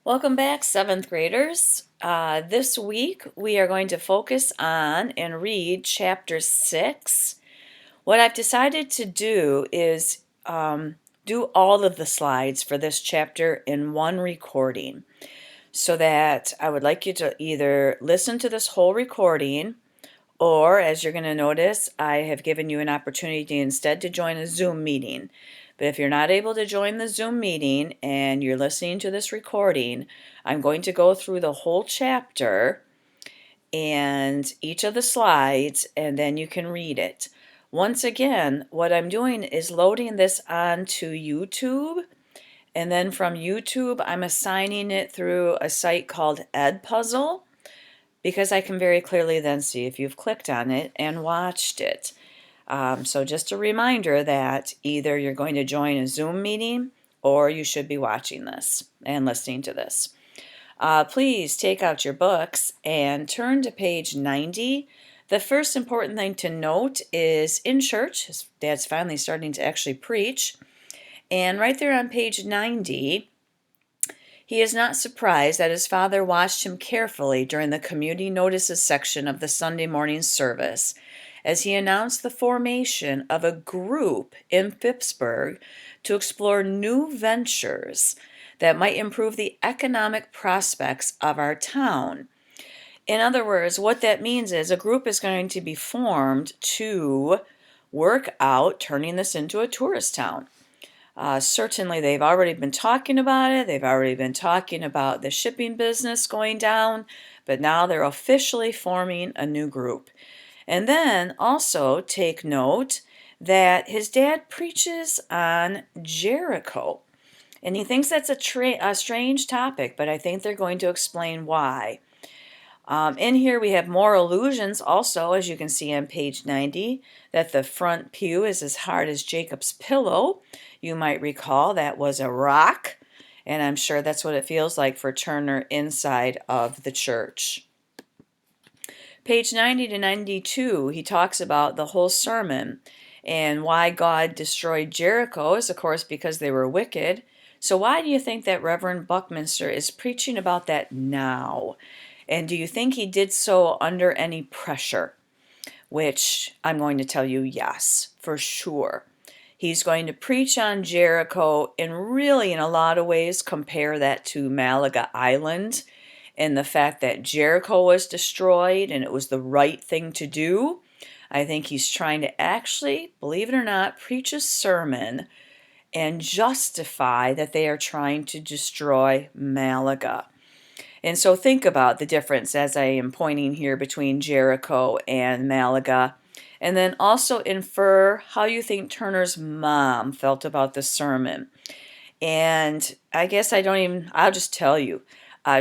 Welcome back, seventh graders. This week we are going to focus on and read chapter 6. What I've decided to do is do all of the slides for this chapter in one recording, so that I would like you to either listen to this whole recording, or as you're going to notice, I have given you an opportunity instead to join a Zoom meeting. But if you're not able to join the Zoom meeting and you're listening to this recording, I'm going to go through the whole chapter and each of the slides, and then you can read it. Once again, what I'm doing is loading this onto YouTube, and then from YouTube, I'm assigning it through a site called Edpuzzle, because I can very clearly then see if you've clicked on it and watched it. So just a reminder that either you're going to join a Zoom meeting or you should be watching this and listening to this. Please take out your books and turn to page 90. The first important thing to note is in church, his dad's finally starting to actually preach, and right there on page 90, he is not surprised that his father watched him carefully during the community notices section of the Sunday morning service as he announced the formation of a group in Phippsburg to explore new ventures that might improve the economic prospects of our town. In other words, what that means is a group is going to be formed to work out turning this into a tourist town. Certainly, they've already been talking about it. They've already been talking about the shipping business going down, but now they're officially forming a new group. And then also take note that his dad preaches on Jericho. And he thinks that's a strange topic, but I think they're going to explain why. In here we have more allusions also, as you can see on page 90, that the front pew is as hard as Jacob's pillow. You might recall that was a rock, and I'm sure that's what it feels like for Turner inside of the church. Page 90 to 92, he talks about the whole sermon and why God destroyed Jericho is, of course, because they were wicked. So why do you think that Reverend Buckminster is preaching about that now? And do you think he did so under any pressure? Which I'm going to tell you, yes, for sure. He's going to preach on Jericho and really, in a lot of ways, compare that to Malaga Island and the fact that Jericho was destroyed and it was the right thing to do. I think he's trying to actually, believe it or not, preach a sermon and justify that they are trying to destroy Malaga. And so think about the difference, as I am pointing here, between Jericho and Malaga. And then also infer how you think Turner's mom felt about the sermon. And I guess I'll just tell you,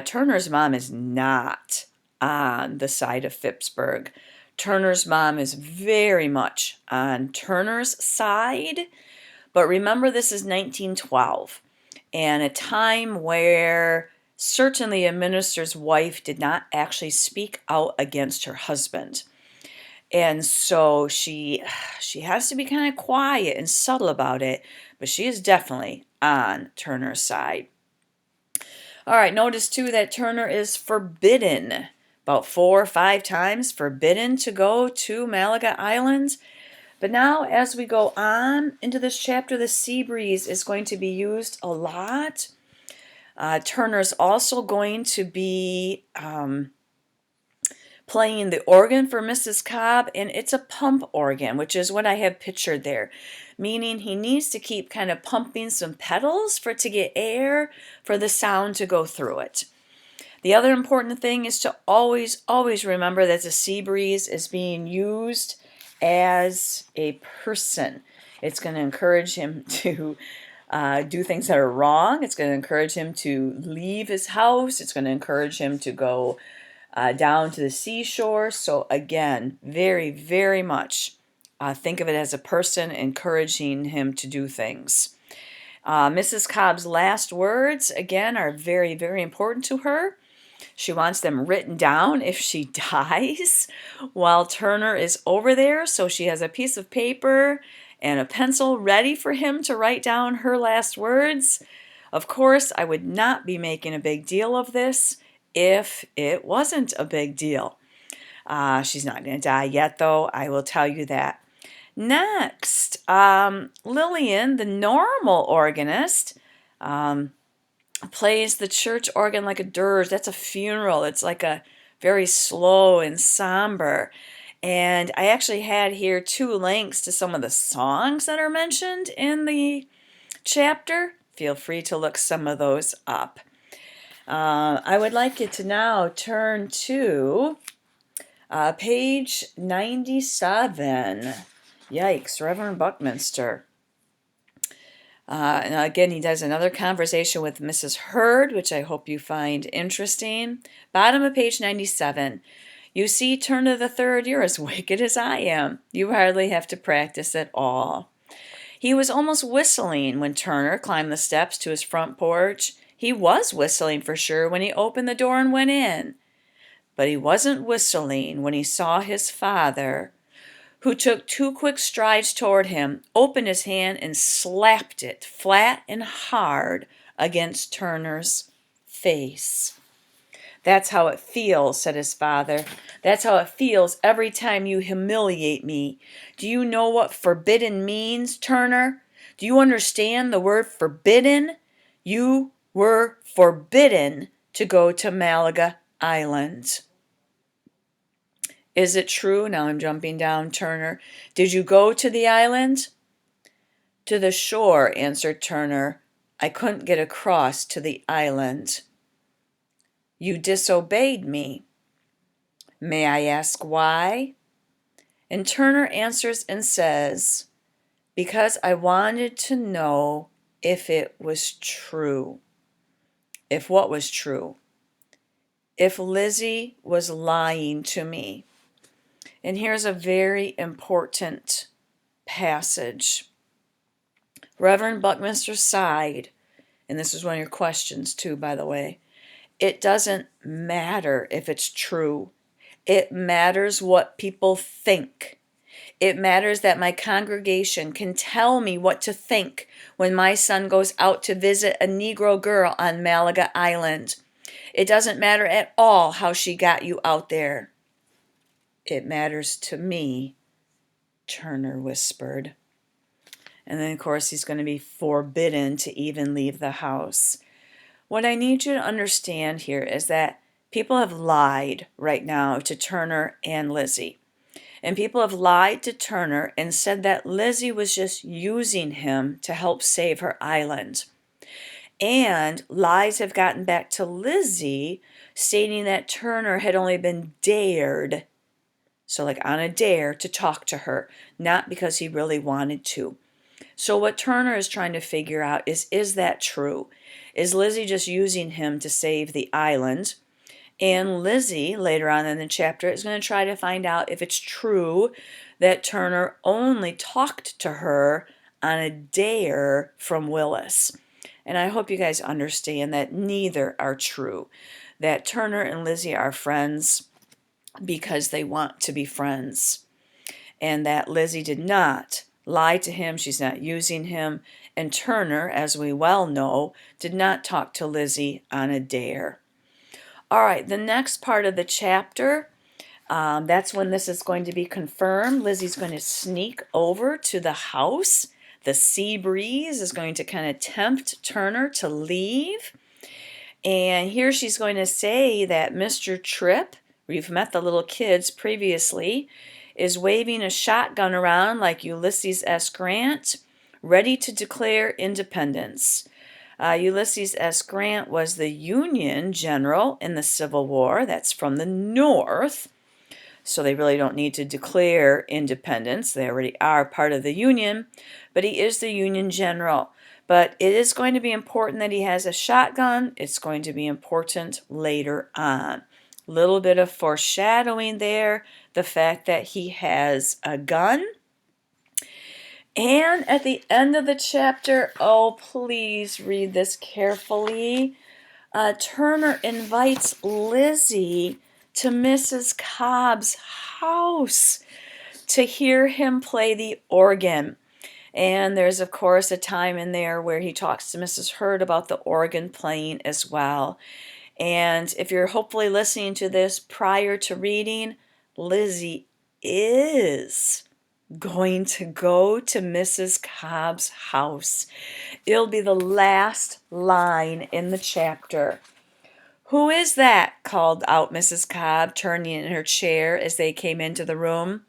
Turner's mom is not on the side of Phippsburg. Turner's mom is very much on Turner's side. But remember, this is 1912, and a time where certainly a minister's wife did not actually speak out against her husband. And so she has to be kind of quiet and subtle about it, but she is definitely on Turner's side. All right, notice too that Turner is forbidden, about 4 or 5 times forbidden to go to Malaga Island. But now as we go on into this chapter, the sea breeze is going to be used a lot. Turner's also going to be playing the organ for Mrs. Cobb, and it's a pump organ, which is what I have pictured there, meaning he needs to keep kind of pumping some pedals for it to get air for the sound to go through it. The other important thing is to always remember that the sea breeze is being used as a person. It's going to encourage him to do things that are wrong. It's going to encourage him to leave his house. It's going to encourage him to go down to the seashore. So again, very, very much think of it as a person encouraging him to do things. Mrs. Cobb's last words, again, are very, very important to her. She wants them written down if she dies while Turner is over there. So she has a piece of paper and a pencil ready for him to write down her last words. Of course, I would not be making a big deal of this if it wasn't a big deal. She's not going to die yet, though, I will tell you that. Next, Lillian, the normal organist, plays the church organ like a dirge. That's a funeral. It's like a very slow and somber. And I actually had here 2 links to some of the songs that are mentioned in the chapter. Feel free to look some of those up. I would like you to now turn to page 97. Yikes, Reverend Buckminster. And again, he does another conversation with Mrs. Hurd, which I hope you find interesting. Bottom of page 97. You see, Turner the Third, you're as wicked as I am. You hardly have to practice at all. He was almost whistling when Turner climbed the steps to his front porch. He was whistling for sure when he opened the door and went in. But he wasn't whistling when he saw his father, who took 2 quick strides toward him, opened his hand, and slapped it flat and hard against Turner's face. That's how it feels, said his father. That's how it feels every time you humiliate me. Do you know what forbidden means, Turner? Do you understand the word forbidden? You were forbidden to go to Malaga Island. Is it true? Now I'm jumping down, Turner. Did you go to the island? To the shore, answered Turner. I couldn't get across to the island. You disobeyed me. May I ask why? And Turner answers and says, because I wanted to know if it was true. If what was true? If Lizzie was lying to me. And here's a very important passage. Reverend Buckminster sighed, and this is one of your questions too, by the way. It doesn't matter if it's true. It matters what people think. It matters that my congregation can tell me what to think when my son goes out to visit a Negro girl on Malaga Island. It doesn't matter at all how she got you out there. It matters to me, Turner whispered. And then, of course, he's going to be forbidden to even leave the house. What I need you to understand here is that people have lied right now to Turner and Lizzie. And people have lied to Turner and said that Lizzie was just using him to help save her island. And lies have gotten back to Lizzie, stating that Turner had only been dared, so like on a dare, to talk to her, not because he really wanted to. So what Turner is trying to figure out is that true? Is Lizzie just using him to save the island? And Lizzie, later on in the chapter, is going to try to find out if it's true that Turner only talked to her on a dare from Willis. And I hope you guys understand that neither are true. That Turner and Lizzie are friends because they want to be friends. And that Lizzie did not lie to him. She's not using him. And Turner, as we well know, did not talk to Lizzie on a dare. All right, the next part of the chapter, that's when this is going to be confirmed. Lizzie's going to sneak over to the house. The sea breeze is going to kind of tempt Turner to leave. And here she's going to say that Mr. Tripp, we've met the little kids previously, is waving a shotgun around like Ulysses S. Grant, ready to declare independence. Ulysses S. Grant was the Union general in the Civil War. That's from the North. So they really don't need to declare independence. They already are part of the Union. But he is the Union general. But it is going to be important that he has a shotgun. It's going to be important later on. Little bit of foreshadowing there. The fact that he has a gun. And at the end of the chapter, oh, please read this carefully. Turner invites Lizzie to Mrs. Cobb's house to hear him play the organ. And there's, of course, a time in there where he talks to Mrs. Hurd about the organ playing as well. And if you're hopefully listening to this prior to reading, Lizzie is going to go to Mrs. Cobb's house. It'll be the last line in the chapter. "Who is that?" called out Mrs. Cobb, turning in her chair as they came into the room.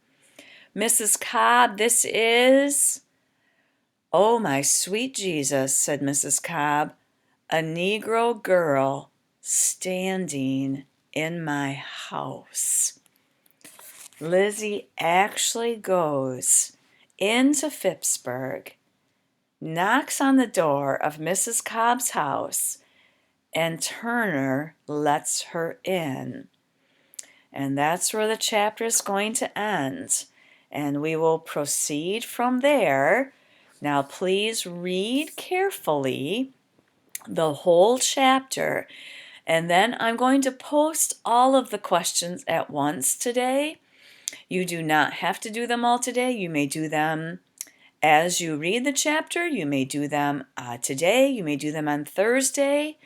"Mrs. Cobb, this is—" "Oh, my sweet Jesus," said Mrs. Cobb, "a Negro girl standing in my house." Lizzie actually goes into Phippsburg, knocks on the door of Mrs. Cobb's house, and Turner lets her in. And that's where the chapter is going to end. And we will proceed from there. Now, please read carefully the whole chapter. And then I'm going to post all of the questions at once today. You do not have to do them all today. You may do them as you read the chapter. You may do them today. You may do them on Thursday.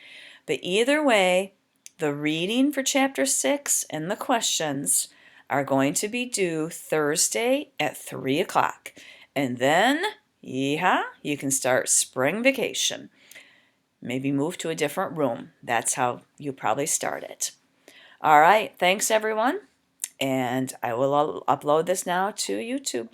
But either way, the reading for chapter 6 and the questions are going to be due Thursday at 3 o'clock. And then, yeehaw, you can start spring vacation. Maybe move to a different room. That's how you probably start it. All right, thanks everyone. And I will upload this now to YouTube.